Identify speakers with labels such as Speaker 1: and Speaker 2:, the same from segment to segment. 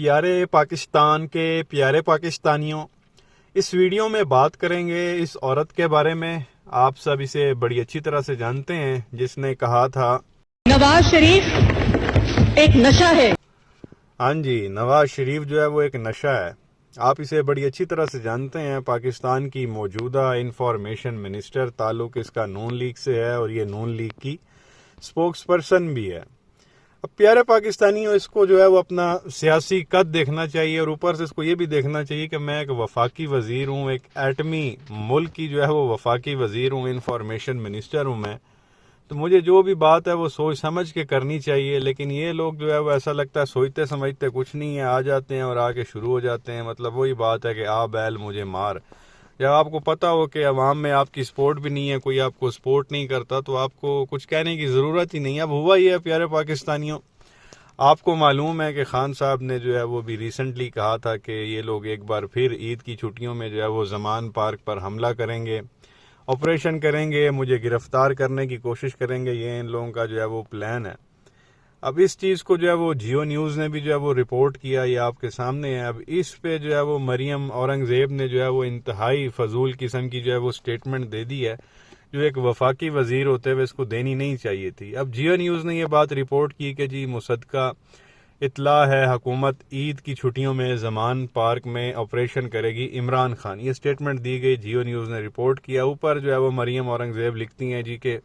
Speaker 1: پیارے پاکستان کے پیارے پاکستانیوں، اس ویڈیو میں بات کریں گے اس عورت کے بارے میں۔ آپ سب اسے بڑی اچھی طرح سے جانتے ہیں، جس نے کہا تھا
Speaker 2: نواز شریف ایک نشہ ہے۔
Speaker 1: ہاں جی، نواز شریف جو ہے وہ ایک نشہ ہے۔ آپ اسے بڑی اچھی طرح سے جانتے ہیں۔ پاکستان کی موجودہ انفارمیشن منسٹر، تعلق اس کا نون لیگ سے ہے اور یہ نون لیگ کی سپوکس پرسن بھی ہے۔ اب پیارے پاکستانیوں، اس کو جو ہے وہ اپنا سیاسی قد دیکھنا چاہیے، اور اوپر سے اس کو یہ بھی دیکھنا چاہیے کہ میں ایک وفاقی وزیر ہوں، ایک ایٹمی ملک کی جو ہے وہ وفاقی وزیر ہوں، انفارمیشن منسٹر ہوں میں۔ تو مجھے جو بھی بات ہے وہ سوچ سمجھ کے کرنی چاہیے، لیکن یہ لوگ جو ہے وہ ایسا لگتا ہے سوچتے سمجھتے کچھ نہیں ہے، آ جاتے ہیں اور آ کے شروع ہو جاتے ہیں۔ مطلب وہی بات ہے کہ آ بیل مجھے مار۔ جب آپ کو پتا ہو کہ عوام میں آپ کی سپورٹ بھی نہیں ہے، کوئی آپ کو سپورٹ نہیں کرتا، تو آپ کو کچھ کہنے کی ضرورت ہی نہیں ہے۔ اب ہوا یہ ہے پیارے پاکستانیوں، آپ کو معلوم ہے کہ خان صاحب نے جو ہے وہ بھی ریسنٹلی کہا تھا کہ یہ لوگ ایک بار پھر عید کی چھٹیوں میں جو ہے وہ زمان پارک پر حملہ کریں گے، آپریشن کریں گے، مجھے گرفتار کرنے کی کوشش کریں گے۔ یہ ان لوگوں کا جو ہے وہ پلان ہے۔ اب اس چیز کو جو ہے وہ جیو نیوز نے بھی جو ہے وہ رپورٹ کیا، یہ آپ کے سامنے ہے۔ اب اس پہ جو ہے وہ مریم اورنگزیب نے جو ہے وہ انتہائی فضول قسم کی جو ہے وہ سٹیٹمنٹ دے دی ہے، جو ایک وفاقی وزیر ہوتے ہوئے اس کو دینی نہیں چاہیے تھی۔ اب جیو نیوز نے یہ بات رپورٹ کی کہ جی مصدقہ اطلاع ہے، حکومت عید کی چھٹیوں میں زمان پارک میں آپریشن کرے گی عمران خان۔ یہ سٹیٹمنٹ دی گئی، جیو نیوز نے رپورٹ کیا۔ اوپر جو ہے وہ مریم اورنگزیب لکھتی ہیں جی کہ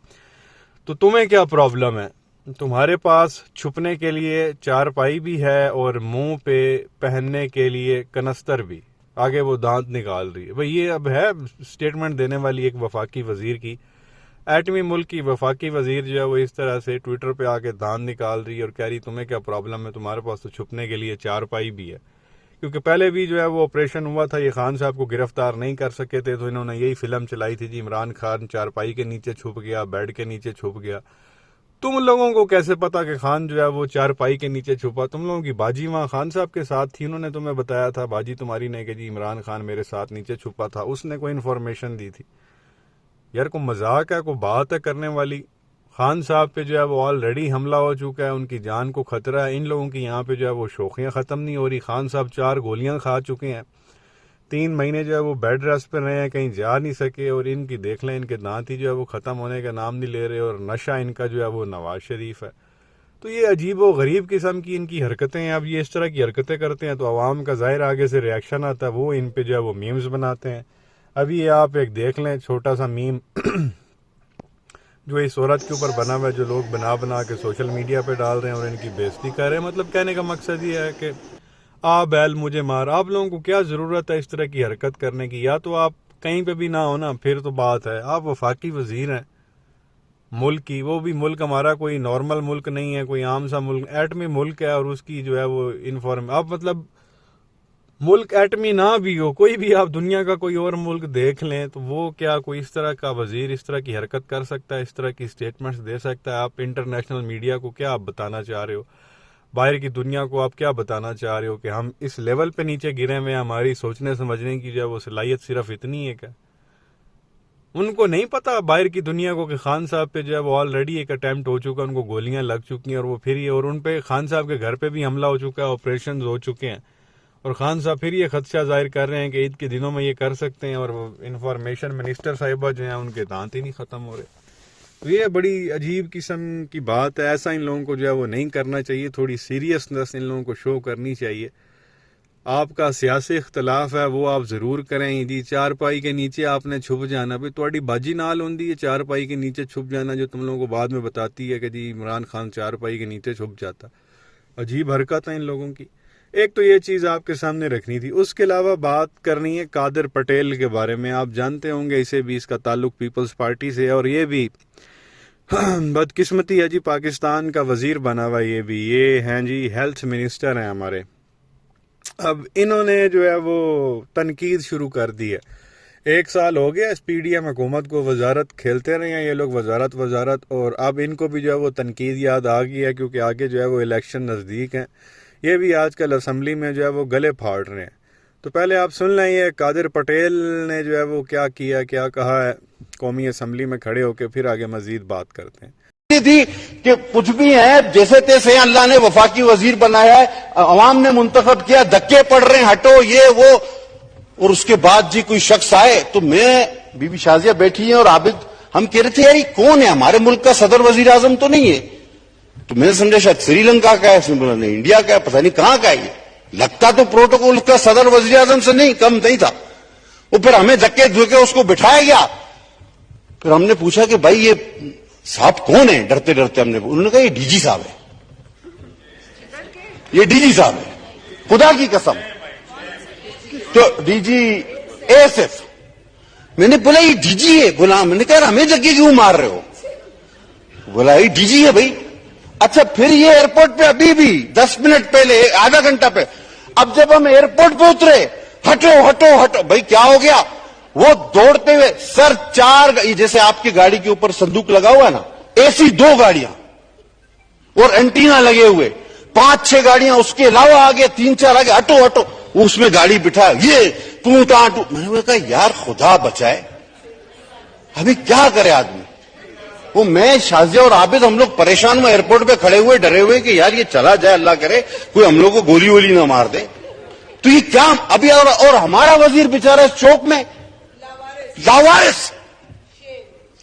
Speaker 1: تو تمہیں کیا پرابلم ہے؟ تمہارے پاس چھپنے کے لیے چارپائی بھی ہے اور منہ پہ پہننے کے لیے کنستر بھی۔ آگے وہ دانت نکال رہی ہے۔ بھئی یہ اب ہے سٹیٹمنٹ دینے والی ایک وفاقی وزیر کی؟ ایٹمی ملک کی وفاقی وزیر جو ہے وہ اس طرح سے ٹویٹر پہ آ کے دانت نکال رہی ہے اور کہہ رہی تمہیں کیا پرابلم ہے، تمہارے پاس تو چھپنے کے لیے چارپائی بھی ہے۔ کیونکہ پہلے بھی جو ہے وہ آپریشن ہوا تھا، یہ خان صاحب کو گرفتار نہیں کر سکے تھے، تو انہوں نے یہی فلم چلائی تھی جی عمران خان چارپائی کے نیچے چھپ گیا، بیڈ کے نیچے چھپ گیا۔ تم لوگوں کو کیسے پتا کہ خان جو ہے وہ چارپائی کے نیچے چھپا؟ تم لوگوں کی باجی وہاں خان صاحب کے ساتھ تھی، انہوں نے تمہیں بتایا تھا، باجی تمہاری نے، کہ جی عمران خان میرے ساتھ نیچے چھپا تھا، اس نے کوئی انفارمیشن دی تھی؟ یار کوئی مذاق ہے، کوئی بات ہے کرنے والی؟ خان صاحب پہ جو ہے وہ آلریڈی حملہ ہو چکا ہے، ان کی جان کو خطرہ ہے۔ ان لوگوں کی یہاں پہ جو ہے وہ شوخیاں ختم نہیں ہو رہی۔ خان صاحب 4 گولیاں کھا چکے ہیں، 3 مہینے جو ہے وہ بیڈ ریسٹ پہ رہے ہیں، کہیں جا نہیں سکے، اور ان کی دیکھ لیں، ان کے دانت ہی جو ہے وہ ختم ہونے کا نام نہیں لے رہے، اور نشہ ان کا جو ہے وہ نواز شریف ہے۔ تو یہ عجیب و غریب قسم کی ان کی حرکتیں ہیں۔ اب یہ اس طرح کی حرکتیں کرتے ہیں تو عوام کا ظاہر آگے سے ریاکشن آتا ہے، وہ ان پہ جو ہے وہ میمز بناتے ہیں۔ ابھی یہ آپ ایک دیکھ لیں چھوٹا سا میم جو اس عورت کے اوپر بنا ہوا ہے، جو لوگ بنا کے سوشل میڈیا پہ ڈال رہے ہیں اور ان کی بےزتی کر رہے ہیں۔ مطلب کہنے کا مقصد یہ ہے کہ آ بیل مجھے مار۔ آپ لوگوں کو کیا ضرورت ہے اس طرح کی حرکت کرنے کی؟ یا تو آپ کہیں پہ بھی نہ ہونا، پھر تو بات ہے۔ آپ وفاقی وزیر ہیں ملک کی، وہ بھی ملک ہمارا کوئی نارمل ملک نہیں ہے، کوئی عام سا ملک، ایٹمی ملک ہے، اور اس کی جو ہے وہ آپ مطلب ملک ایٹمی نہ بھی ہو، کوئی بھی آپ دنیا کا کوئی اور ملک دیکھ لیں، تو وہ کیا کوئی اس طرح کا وزیر اس طرح کی حرکت کر سکتا ہے، اس طرح کی سٹیٹمنٹس دے سکتا ہے؟ آپ انٹرنیشنل میڈیا کو کیا آپ بتانا چاہ رہے ہو؟ باہر کی دنیا کو آپ کیا بتانا چاہ رہے ہو کہ ہم اس لیول پہ نیچے گرے ہوئے ہیں، ہماری سوچنے سمجھنے کی جو ہے وہ صلاحیت صرف اتنی ہے کیا؟ ان کو نہیں پتا باہر کی دنیا کو کہ خان صاحب پہ جو ہے وہ آلریڈی ایک اٹیمپٹ ہو چکا، ان کو گولیاں لگ چکی ہیں، اور وہ پھر یہ، اور ان پہ خان صاحب کے گھر پہ بھی حملہ ہو چکا ہے، آپریشنز ہو چکے ہیں، اور خان صاحب پھر یہ خدشہ ظاہر کر رہے ہیں کہ عید کے دنوں میں یہ کر سکتے ہیں، اور انفارمیشن منسٹر صاحبہ جو ہیں ان کے دانت ہی نہیں ختم ہو رہے۔ تو یہ بڑی عجیب قسم کی بات ہے، ایسا ان لوگوں کو جو ہے وہ نہیں کرنا چاہیے، تھوڑی سیریسنس ان لوگوں کو شو کرنی چاہیے۔ آپ کا سیاسی اختلاف ہے وہ آپ ضرور کریں، جی چارپائی کے نیچے آپ نے چھپ جانا، بھئی تھوڑی باجی نال ہوندی ہے چارپائی کے نیچے چھپ جانا، جو تم لوگوں کو بعد میں بتاتی ہے کہ جی عمران خان چارپائی کے نیچے چھپ جاتا۔ عجیب حرکت ہے ان لوگوں کی۔ ایک تو یہ چیز آپ کے سامنے رکھنی تھی۔ اس کے علاوہ بات کرنی ہے قادر پٹیل کے بارے میں۔ آپ جانتے ہوں گے اسے بھی، اس کا تعلق پیپلز پارٹی سے ہے، اور یہ بھی بدقسمتی ہے جی، پاکستان کا وزیر بنا ہوا یہ ہیں جی ہیلتھ منسٹر ہیں ہمارے۔ اب انہوں نے جو ہے وہ تنقید شروع کر دی ہے۔ 1 سال ہو گیا اس پی ڈی ایم حکومت کو، وزارت کھیلتے رہے ہیں یہ لوگ، وزارت، اور اب ان کو بھی جو ہے وہ تنقید یاد آ گئی ہے، کیونکہ آگے جو ہے وہ الیکشن نزدیک ہیں۔ یہ بھی آج کل اسمبلی میں جو ہے وہ گلے پھاڑ رہے ہیں۔ تو پہلے آپ سن لیں یہ قادر پٹیل نے جو ہے وہ کیا کہا ہے قومی اسمبلی میں کھڑے ہو کے، پھر آگے مزید بات کرتے ہیں۔
Speaker 3: تھی کہ کچھ بھی ہے جیسے تیسے ہیں، اللہ نے وفاقی وزیر بنایا ہے، عوام نے منتخب کیا، دھکے پڑ رہے ہیں، ہٹو یہ وہ، اور اس کے بعد جی کوئی شخص آئے تو میں بی بی شازیہ بیٹھی ہیں اور عابد، ہم کہہ رہے تھے یار یہ کون ہے، ہمارے ملک کا صدر وزیر اعظم تو نہیں ہے، تو میں نے سمجھا شاید سری لنکا کا ہے، نہیں انڈیا کا ہے، پتہ نہیں کہاں کا ہے، یہ لگتا تو پروٹوکول کا صدر وزیر اعظم سے نہیں کم نہیں تھا۔ وہ پھر ہمیں دھکے دھو کے اس کو بٹھایا گیا، پھر ہم نے پوچھا کہ بھائی یہ صاحب کون ہے، ڈرتے ڈرتے ہم نے، انہوں نے کہا یہ ڈی جی صاحب ہے، یہ ڈی جی صاحب ہے، خدا کی قسم، تو D G A S F. میں نے بولا یہ ڈی جی ہے، بولا میں نے کہا ہمیں دھکے کیوں مار رہے ہو، بولا یہ ڈی جی ہے بھائی۔ اچھا پھر یہ ایئرپورٹ پہ ابھی بھی 10 منٹ پہلے، آدھا گھنٹہ پہ، اب جب ہم ایئرپورٹ پہ اترے، ہٹو ہٹو ہٹو، بھائی کیا ہو گیا، وہ دوڑتے ہوئے سر جیسے آپ کی گاڑی کے اوپر صندوق لگا ہوا ہے نا، ایسی 2 گاڑیاں اور اینٹینا لگے ہوئے، 5-6 گاڑیاں اس کے علاوہ آگے، 3-4 آگے، ہٹو ہٹو، اس میں گاڑی بٹھا، یہ ٹو ٹاٹو، میں نے کہا یار خدا بچائے، ابھی کیا کرے آدمی۔ وہ میں شازیہ اور عابد ہم لوگ پریشان ہوئے، ایئرپورٹ پہ کھڑے ہوئے ڈرے ہوئے کہ یار یہ چلا جائے، اللہ کرے کوئی ہم لوگ کو گولی وولی نہ مار دے، تو یہ کیا ابھی، اور ہمارا وزیر بیچارہ اس چوک میں لاوارث،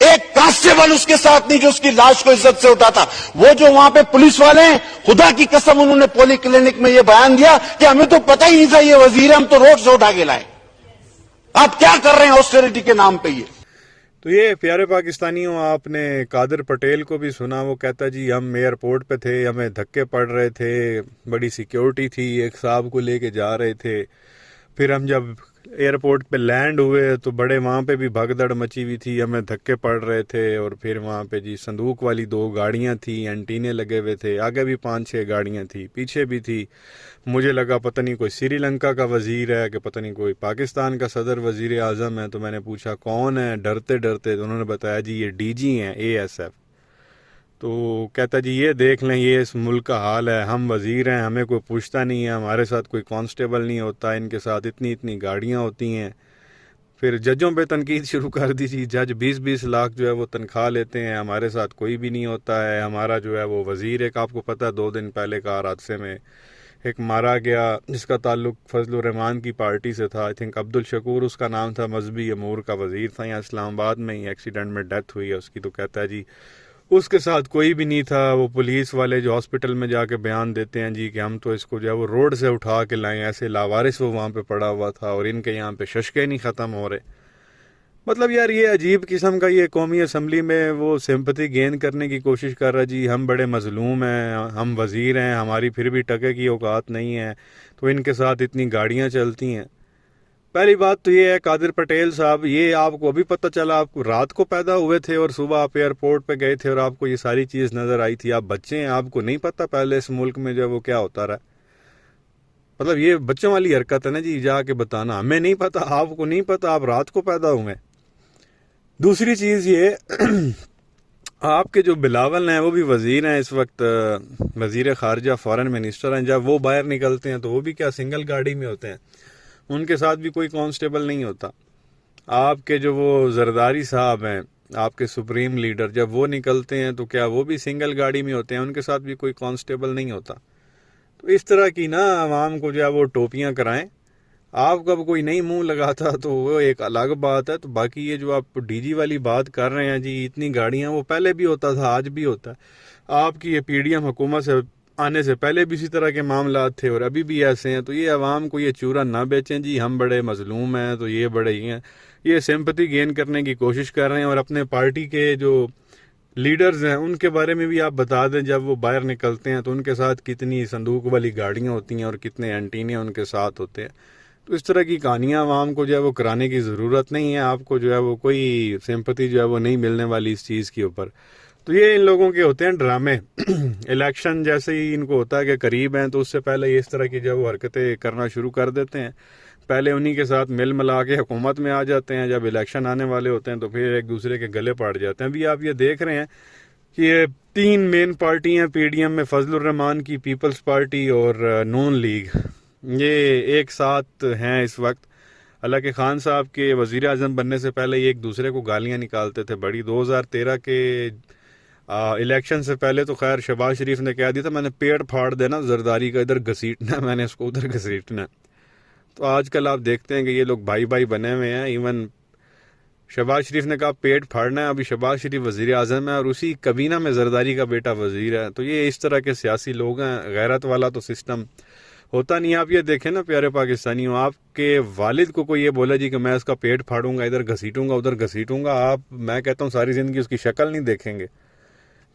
Speaker 3: ایک کانسٹیبل اس کے ساتھ نہیں جو اس کی لاش کو عزت سے اٹھاتا، وہ جو وہاں پہ پولیس والے ہیں، خدا کی قسم انہوں نے پولی کلینک میں یہ بیان دیا کہ ہمیں تو پتہ ہی نہیں تھا یہ وزیر ہے، ہم تو روڈ سے اٹھا کے لائے، آپ کیا کر رہے ہیں آسٹیریٹی کے نام پہ۔ یہ
Speaker 1: تو یہ پیارے پاکستانیوں، آپ نے قادر پٹیل کو بھی سنا، وہ کہتا جی ہم ایئرپورٹ پہ تھے، ہمیں دھکے پڑ رہے تھے، بڑی سیکیورٹی تھی، ایک صاحب کو لے کے جا رہے تھے، پھر ہم جب ایئرپورٹ پہ لینڈ ہوئے تو بڑے وہاں پہ بھی بھگدڑ مچی ہوئی تھی، ہمیں دھکے پڑ رہے تھے، اور پھر وہاں پہ جی صندوق والی 2 گاڑیاں تھیں، اینٹینے لگے ہوئے تھے، آگے بھی 5-6 گاڑیاں تھیں، پیچھے بھی تھی، مجھے لگا پتہ نہیں کوئی سری لنکا کا وزیر ہے کہ پتہ نہیں کوئی پاکستان کا صدر وزیر اعظم ہے، تو میں نے پوچھا کون ہے، ڈرتے ڈرتے تو انہوں نے بتایا جی یہ ڈی جی ہیں اے ایس ایف۔ تو کہتا جی یہ دیکھ لیں یہ اس ملک کا حال ہے، ہم وزیر ہیں، ہمیں کوئی پوچھتا نہیں ہے، ہمارے ساتھ کوئی کانسٹیبل نہیں ہوتا، ان کے ساتھ اتنی گاڑیاں ہوتی ہیں۔ پھر ججوں پہ تنقید شروع کر دی تھی، جج 20-20 لاکھ جو ہے وہ تنخواہ لیتے ہیں، ہمارے ساتھ کوئی بھی نہیں ہوتا ہے، ہمارا جو ہے وہ وزیر، ایک آپ کو پتہ 2 دن پہلے کار حادثے میں ایک مارا گیا جس کا تعلق فضل الرحمان کی پارٹی سے تھا، آئی تھنک عبد الشکور اس کا نام تھا، مذہبی امور کا وزیر تھا، یہاں اسلام آباد میں ہی ایکسیڈنٹ میں ڈیتھ ہوئی ہے اس کی، تو کہتا ہے جی اس کے ساتھ کوئی بھی نہیں تھا، وہ پولیس والے جو ہاسپٹل میں جا کے بیان دیتے ہیں جی کہ ہم تو اس کو جو ہے وہ روڈ سے اٹھا کے لائیں، ایسے لاوارث وہ وہاں پہ پڑا ہوا تھا، اور ان کے یہاں پہ ششکے نہیں ختم ہو رہے۔ مطلب یار یہ عجیب قسم کا، یہ قومی اسمبلی میں وہ سمپتھی گین کرنے کی کوشش کر رہا جی ہم بڑے مظلوم ہیں، ہم وزیر ہیں، ہماری پھر بھی ٹکے کی اوقات نہیں ہے، تو ان کے ساتھ اتنی گاڑیاں چلتی ہیں۔ پہلی بات تو یہ ہے قادر پٹیل صاحب، یہ آپ کو ابھی پتہ چلا، آپ کو رات کو پیدا ہوئے تھے اور صبح آپ ایئرپورٹ پہ گئے تھے اور آپ کو یہ ساری چیز نظر آئی تھی، آپ بچے ہیں، آپ کو نہیں پتہ پہلے اس ملک میں جو ہے وہ کیا ہوتا رہا؟ مطلب یہ بچوں والی حرکت ہے نا جی، جا کے بتانا ہمیں نہیں پتہ، آپ کو نہیں پتہ، آپ رات کو پیدا ہوئے۔ دوسری چیز یہ آپ کے جو بلاول ہیں وہ بھی وزیر ہیں اس وقت، وزیر خارجہ فارن منسٹر ہیں، جب وہ باہر نکلتے ہیں تو وہ بھی کیا سنگل گاڑی میں ہوتے ہیں، ان کے ساتھ بھی کوئی کانسٹیبل نہیں ہوتا۔ آپ کے جو وہ زرداری صاحب ہیں، آپ کے سپریم لیڈر، جب وہ نکلتے ہیں تو کیا وہ بھی سنگل گاڑی میں ہوتے ہیں، ان کے ساتھ بھی کوئی کانسٹیبل نہیں ہوتا۔ تو اس طرح کی نا عوام کو جو ہے وہ ٹوپیاں کرائیں، آپ کا کوئی نہیں منہ لگاتا تو وہ ایک الگ بات ہے۔ تو باقی یہ جو آپ ڈی جی والی بات کر رہے ہیں جی، اتنی گاڑیاں، وہ پہلے بھی ہوتا تھا، آج بھی ہوتا ہے، آپ کی یہ پی ڈی ایم حکومت سے آنے سے پہلے بھی اسی طرح کے معاملات تھے اور ابھی بھی ایسے ہیں۔ تو یہ عوام کو یہ چورا نہ بیچیں جی ہم بڑے مظلوم ہیں تو یہ بڑے ہی ہیں، یہ سمپتھی گین کرنے کی کوشش کر رہے ہیں، اور اپنے پارٹی کے جو لیڈرز ہیں ان کے بارے میں بھی آپ بتا دیں، جب وہ باہر نکلتے ہیں تو ان کے ساتھ کتنی صندوق والی گاڑیاں ہوتی ہیں اور کتنے اینٹینے ان کے ساتھ ہوتے ہیں۔ تو اس طرح کی کہانیاں عوام کو جو ہے وہ کرانے کی ضرورت نہیں ہے، آپ کو جو ہے وہ کوئی سمپتھی جو ہے وہ نہیں ملنے والی اس چیز کے اوپر۔ تو یہ ان لوگوں کے ہوتے ہیں ڈرامے، الیکشن جیسے ہی ان کو ہوتا ہے کہ قریب ہیں تو اس سے پہلے یہ اس طرح کی جو ہے وہ حرکتیں کرنا شروع کر دیتے ہیں، پہلے انہی کے ساتھ مل ملا کے حکومت میں آ جاتے ہیں، جب الیکشن آنے والے ہوتے ہیں تو پھر ایک دوسرے کے گلے پڑ جاتے ہیں۔ ابھی آپ یہ دیکھ رہے ہیں کہ یہ 3 مین پارٹی ہیں پی ڈی ایم میں، فضل الرحمان کی پیپلز پارٹی اور نون لیگ، یہ ایک ساتھ ہیں اس وقت۔ حالانکہ خان صاحب کے وزیر اعظم بننے سے پہلے یہ ایک دوسرے کو گالیاں نکالتے تھے بڑی، 2013 کے الیکشن سے پہلے تو خیر شہباز شریف نے کہہ دیا تھا میں نے پیڑ پھاڑ دینا زرداری کا ادھر گھسیٹنا ہے، میں نے اس کو ادھر گھسیٹنا ہے۔ تو آج کل آپ دیکھتے ہیں کہ یہ لوگ بھائی بھائی بنے ہوئے ہیں۔ ایون شہباز شریف نے کہا پیٹ پھاڑنا ہے، ابھی شہباز شریف وزیر اعظم ہے اور اسی کابینہ میں زرداری کا بیٹا وزیر ہے۔ تو یہ اس طرح کے سیاسی لوگ ہیں، غیرت والا تو سسٹم ہوتا نہیں۔ آپ یہ دیکھیں نا پیارے پاکستانیوں، آپ کے والد کو کوئی یہ بولا جی کہ میں اس کا پیٹ پھاڑوں گا، ادھر گھسیٹوں گا ادھر گھسیٹوں گا، آپ میں کہتا ہوں ساری زندگی اس کی شکل نہیں دیکھیں گے۔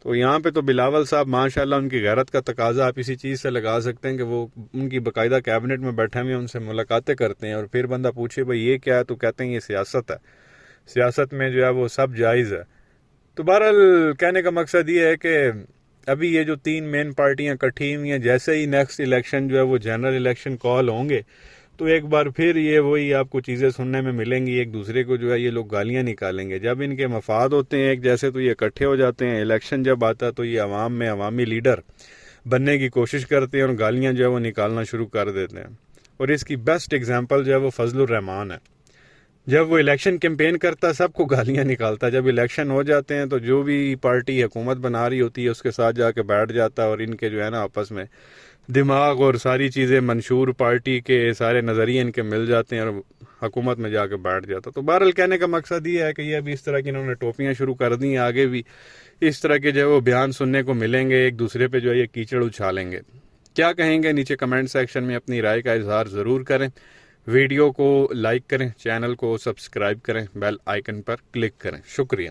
Speaker 1: تو یہاں پہ تو بلاول صاحب ماشاءاللہ ان کی غیرت کا تقاضا آپ اسی چیز سے لگا سکتے ہیں کہ وہ ان کی باقاعدہ کیبنٹ میں بیٹھے ہوئے ان سے ملاقاتیں کرتے ہیں، اور پھر بندہ پوچھے بھائی یہ کیا ہے تو کہتے ہیں یہ سیاست ہے، سیاست میں جو ہے وہ سب جائز ہے۔ تو بہرحال کہنے کا مقصد یہ ہے کہ ابھی یہ جو 3 مین پارٹیاں کٹھی ہوئی ہیں، جیسے ہی نیکسٹ الیکشن جو ہے وہ جنرل الیکشن کال ہوں گے تو ایک بار پھر یہ وہی آپ کو چیزیں سننے میں ملیں گی، ایک دوسرے کو جو ہے یہ لوگ گالیاں نکالیں گے۔ جب ان کے مفاد ہوتے ہیں ایک جیسے تو یہ اکٹھے ہو جاتے ہیں، الیکشن جب آتا ہے تو یہ عوام میں عوامی لیڈر بننے کی کوشش کرتے ہیں اور گالیاں جو ہے وہ نکالنا شروع کر دیتے ہیں۔ اور اس کی بیسٹ ایگزامپل جو ہے وہ فضل الرحمان ہے۔ جب وہ الیکشن کیمپین کرتا سب کو گالیاں نکالتا، جب الیکشن ہو جاتے ہیں تو جو بھی پارٹی حکومت بنا رہی ہوتی ہے اس کے ساتھ جا کے بیٹھ جاتا ہے، اور ان کے جو ہے نا آپس میں دماغ اور ساری چیزیں منشور پارٹی کے سارے نظریے ان کے مل جاتے ہیں اور حکومت میں جا کے بیٹھ جاتا۔ تو بہرحال کہنے کا مقصد یہ ہے کہ یہ ابھی اس طرح کی انہوں نے ٹوپیاں شروع کر دی ہیں، آگے بھی اس طرح کے جو ہے وہ بیان سننے کو ملیں گے، ایک دوسرے پہ جو ہے یہ کیچڑ اچھالیں گے۔ کیا کہیں گے نیچے کمنٹ سیکشن میں اپنی رائے کا اظہار ضرور کریں، ویڈیو کو لائک کریں، چینل کو سبسکرائب کریں، بیل آئیکن پر کلک کریں۔ شکریہ۔